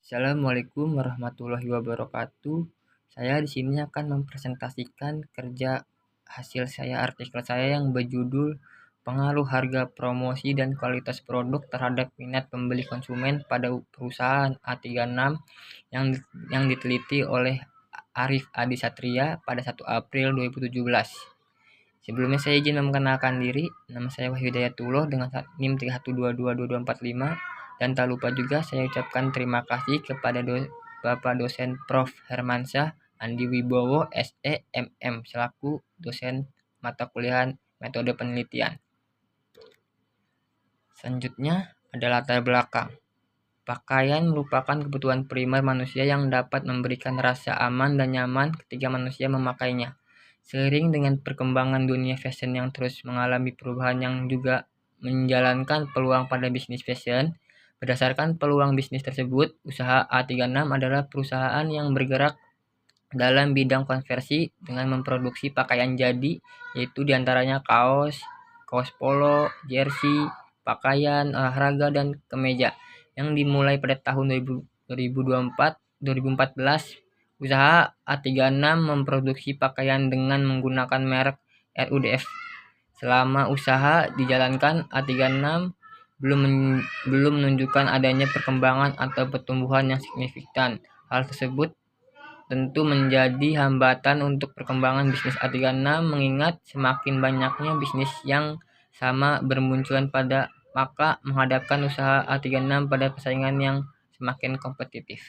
Assalamualaikum warahmatullahi wabarakatuh. Saya di sini akan mempresentasikan hasil artikel saya yang berjudul Pengaruh Harga Promosi dan Kualitas Produk Terhadap Minat Pembeli Konsumen pada Perusahaan A36 yang diteliti oleh Arif Adi Satria pada 1 April 2017. Sebelumnya saya izin memperkenalkan diri. Nama saya Wahyu Hidayatullah dengan NIM 31222245. Dan tak lupa juga saya ucapkan terima kasih kepada Bapak dosen Prof. Hermansyah Andi Wibowo SE MM selaku dosen mata kuliah metode penelitian. Selanjutnya ada latar belakang. Pakaian merupakan kebutuhan primer manusia yang dapat memberikan rasa aman dan nyaman ketika manusia memakainya. Seiring dengan perkembangan dunia fashion yang terus mengalami perubahan yang juga menjalankan peluang pada bisnis fashion. Berdasarkan peluang bisnis tersebut, usaha A36 adalah perusahaan yang bergerak dalam bidang konversi dengan memproduksi pakaian jadi, yaitu diantaranya kaos polo, jersey, pakaian olahraga, dan kemeja. Yang dimulai pada tahun 2014, usaha A36 memproduksi pakaian dengan menggunakan merek RUDF. Selama usaha dijalankan, A36 belum menunjukkan adanya perkembangan atau pertumbuhan yang signifikan. Hal tersebut tentu menjadi hambatan untuk perkembangan bisnis A36 mengingat semakin banyaknya bisnis yang sama bermunculan maka menghadapkan usaha A36 pada persaingan yang semakin kompetitif.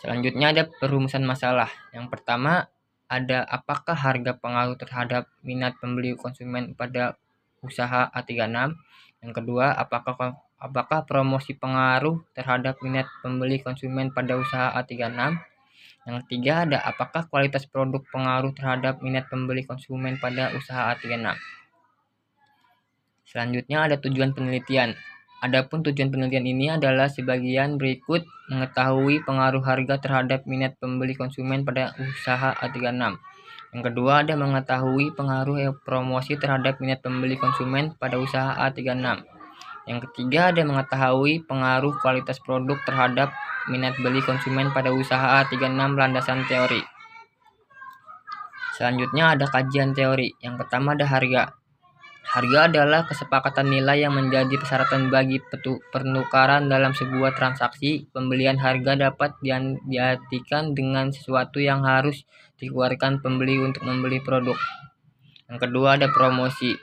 Selanjutnya ada perumusan masalah. Yang pertama ada apakah harga pengaruh terhadap minat pembeli konsumen pada usaha A36. Yang kedua, apakah promosi pengaruh terhadap minat pembeli konsumen pada usaha A36. Yang ketiga ada apakah kualitas produk pengaruh terhadap minat pembeli konsumen pada usaha A36. Selanjutnya ada tujuan penelitian. Adapun tujuan penelitian ini adalah sebagian berikut: mengetahui pengaruh harga terhadap minat pembeli konsumen pada usaha A36. Yang kedua ada mengetahui pengaruh promosi terhadap minat pembeli konsumen pada usaha A36. Yang ketiga ada mengetahui pengaruh kualitas produk terhadap minat beli konsumen pada usaha A36 landasan teori. Selanjutnya ada kajian teori. Yang pertama ada harga. Harga adalah kesepakatan nilai yang menjadi persyaratan bagi penukaran dalam sebuah transaksi. Pembelian harga dapat diartikan dengan sesuatu yang harus dikeluarkan pembeli untuk membeli produk. Yang kedua ada promosi.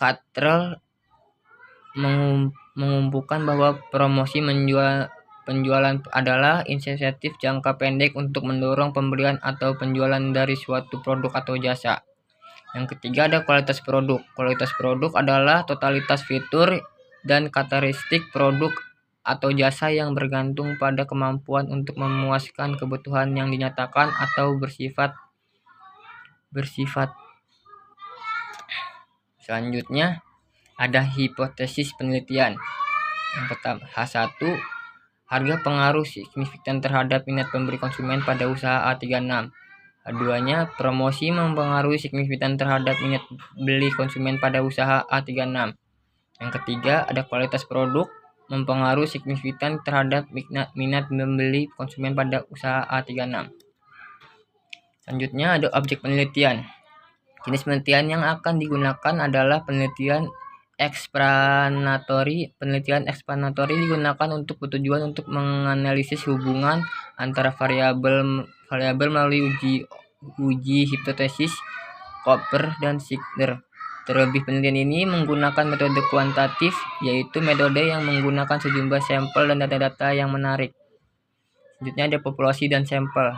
Cuttrell mengumpulkan bahwa promosi penjualan adalah insentif jangka pendek untuk mendorong pembelian atau penjualan dari suatu produk atau jasa. Yang ketiga ada kualitas produk. Kualitas produk adalah totalitas fitur dan karakteristik produk atau jasa yang bergantung pada kemampuan untuk memuaskan kebutuhan yang dinyatakan atau bersifat. Selanjutnya ada hipotesis penelitian. Yang pertama, H1, harga pengaruh signifikan terhadap minat pembeli konsumen pada usaha A36. Keduanya, promosi mempengaruhi signifikan terhadap minat beli konsumen pada usaha A36. Yang ketiga, ada kualitas produk mempengaruhi signifikan terhadap minat membeli konsumen pada usaha A36. Selanjutnya ada objek penelitian. Jenis penelitian yang akan digunakan adalah penelitian eksplanatory. Penelitian eksplanatory digunakan untuk bertujuan untuk menganalisis hubungan antara variabel melalui uji hipotesis Cooper dan Signer. Terlebih penelitian ini menggunakan metode kuantitatif, yaitu metode yang menggunakan sejumlah sampel dan data-data yang menarik. Selanjutnya ada populasi dan sampel.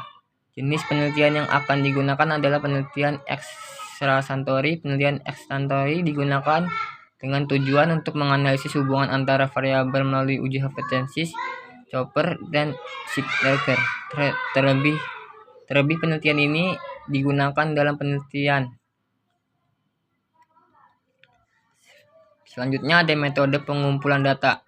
Jenis penelitian yang akan digunakan adalah penelitian ekstrasensory. Penelitian ekstrasensory digunakan dengan tujuan untuk menganalisis hubungan antara variabel melalui uji hipotesis Cooper dan Signer. Terlebih penelitian ini digunakan dalam penelitian. Selanjutnya ada metode pengumpulan data.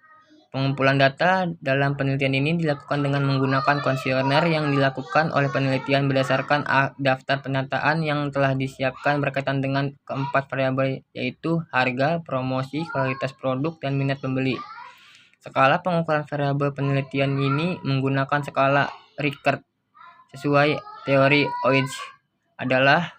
Pengumpulan data dalam penelitian ini dilakukan dengan menggunakan kuesioner yang dilakukan oleh penelitian berdasarkan daftar penataan yang telah disiapkan berkaitan dengan keempat variabel, yaitu harga, promosi, kualitas produk, dan minat pembeli. Skala pengukuran variabel penelitian ini menggunakan skala Likert sesuai teori Oij adalah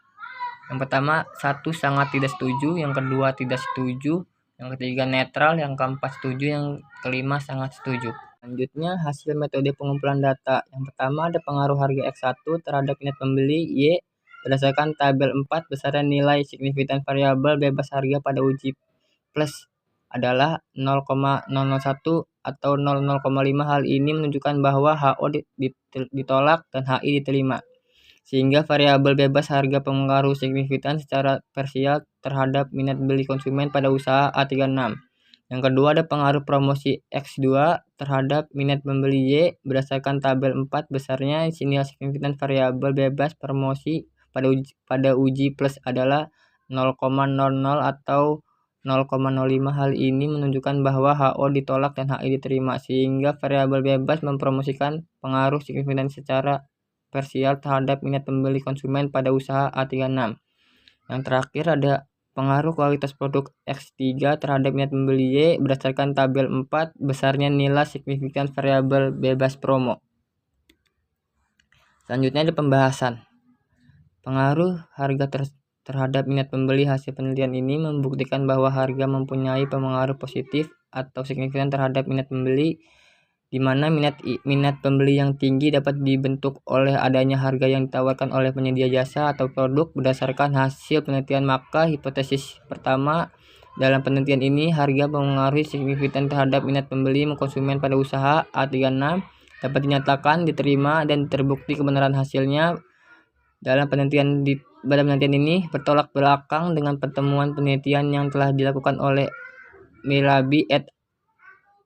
yang pertama 1 sangat tidak setuju, yang kedua tidak setuju, yang ketiga netral, yang keempat setuju, yang kelima sangat setuju. Selanjutnya hasil metode pengumpulan data. Yang pertama ada pengaruh harga X1 terhadap minat pembeli Y berdasarkan tabel 4 besaran nilai signifikan variabel bebas harga pada uji plus adalah 0,001 atau 0,5. Hal ini menunjukkan bahwa HO ditolak dan HI diterima, sehingga variabel bebas harga pengaruh signifikan secara parsial terhadap minat beli konsumen pada usaha A36. Yang kedua ada pengaruh promosi X2 terhadap minat pembeli Y berdasarkan tabel 4 besarnya nilai signifikan variabel bebas promosi pada uji plus adalah 0,00 atau 0,05. Hal ini menunjukkan bahwa HO ditolak dan HI diterima, sehingga variabel bebas mempromosikan pengaruh signifikan secara parsial terhadap minat pembeli konsumen pada usaha A36. Yang terakhir ada pengaruh kualitas produk X3 terhadap minat pembeli Y berdasarkan tabel 4 besarnya nilai signifikan variabel bebas promo. Selanjutnya ada pembahasan. Pengaruh harga terhadap minat pembeli. Hasil penelitian ini membuktikan bahwa harga mempunyai pengaruh positif atau signifikan terhadap minat pembeli, di mana minat pembeli yang tinggi dapat dibentuk oleh adanya harga yang ditawarkan oleh penyedia jasa atau produk. Berdasarkan hasil penelitian, maka hipotesis pertama dalam penelitian ini, harga mempengaruhi signifikan terhadap minat pembeli konsumen pada usaha A36 dapat dinyatakan diterima dan terbukti kebenaran hasilnya. Dalam penelitian ini bertolak belakang dengan pertemuan penelitian yang telah dilakukan oleh Milabi et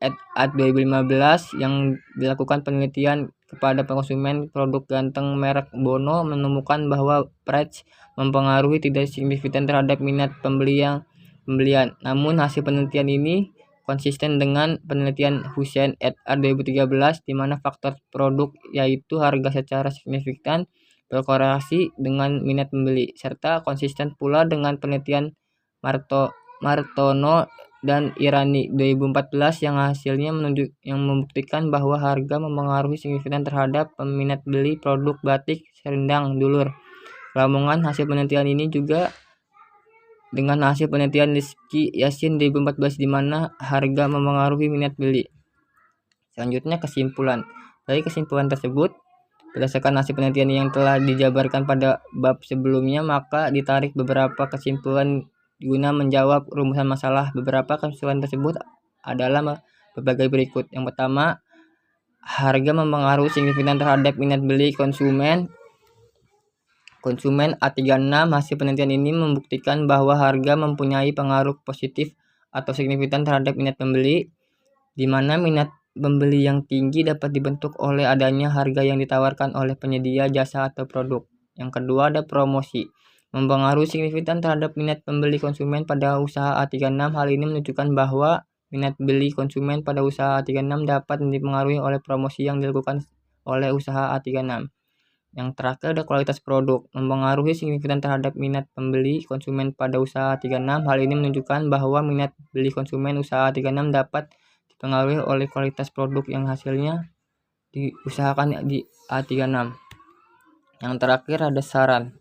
al. 2015 yang dilakukan penelitian kepada konsumen produk ganteng merek Bono, menemukan bahwa price mempengaruhi tidak signifikan terhadap minat pembelian. Namun hasil penelitian ini konsisten dengan penelitian Hussein et al. 2013, di mana faktor produk yaitu harga secara signifikan berkorelasi dengan minat pembeli, serta konsisten pula dengan penelitian Martono dan Irani 2014 yang hasilnya membuktikan bahwa harga mempengaruhi signifikan terhadap peminat beli produk batik Serendang Dulur Lamongan. Hasil penelitian ini juga dengan hasil penelitian Rizky Yasin 2014, di mana harga mempengaruhi minat beli. Selanjutnya kesimpulan. Dari kesimpulan tersebut, berdasarkan hasil penelitian yang telah dijabarkan pada bab sebelumnya, maka ditarik beberapa kesimpulan guna menjawab rumusan masalah. Beberapa kesimpulan tersebut adalah berbagai berikut. Yang pertama, harga mempengaruhi signifikan terhadap minat beli konsumen A36. Hasil penelitian ini membuktikan bahwa harga mempunyai pengaruh positif atau signifikan terhadap minat pembeli, di mana minat pembeli yang tinggi dapat dibentuk oleh adanya harga yang ditawarkan oleh penyedia jasa atau produk. Yang kedua ada promosi mempengaruhi signifikan terhadap minat pembeli konsumen pada usaha A36. Hal ini menunjukkan bahwa minat beli konsumen pada usaha A36 dapat dipengaruhi oleh promosi yang dilakukan oleh usaha A36. Yang terakhir ada kualitas produk mempengaruhi signifikan terhadap minat pembeli konsumen pada usaha A36. Hal ini menunjukkan bahwa minat beli konsumen usaha A36 dapat dipengaruhi oleh kualitas produk yang hasilnya diusahakan di A36. Yang terakhir ada saran.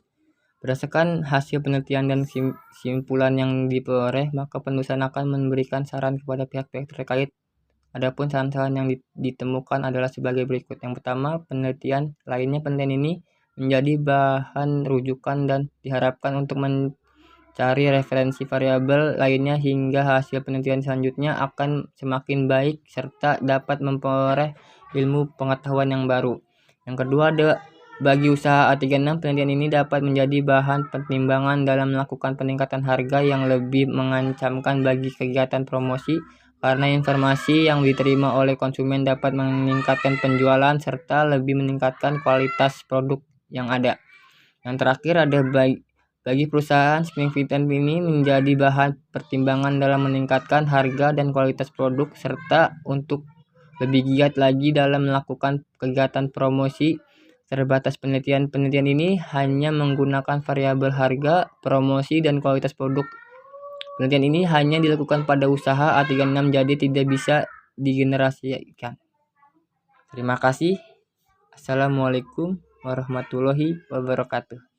Berdasarkan hasil penelitian dan kesimpulan yang diperoleh, maka penulisan akan memberikan saran kepada pihak-pihak terkait. Adapun saran-saran yang ditemukan adalah sebagai berikut. Yang pertama, penelitian ini menjadi bahan rujukan dan diharapkan untuk mencari referensi variabel lainnya hingga hasil penelitian selanjutnya akan semakin baik serta dapat memperoleh ilmu pengetahuan yang baru. Yang kedua ada bagi usaha A36, penelitian ini dapat menjadi bahan pertimbangan dalam melakukan peningkatan harga yang lebih mengancamkan bagi kegiatan promosi, karena informasi yang diterima oleh konsumen dapat meningkatkan penjualan serta lebih meningkatkan kualitas produk yang ada. Yang terakhir ada bagi perusahaan, signifikan ini menjadi bahan pertimbangan dalam meningkatkan harga dan kualitas produk serta untuk lebih giat lagi dalam melakukan kegiatan promosi terbatas. Penelitian ini hanya menggunakan variabel harga, promosi, dan kualitas produk. Penelitian ini hanya dilakukan pada usaha A36, jadi tidak bisa digenerasikan. Terima kasih. Assalamualaikum warahmatullahi wabarakatuh.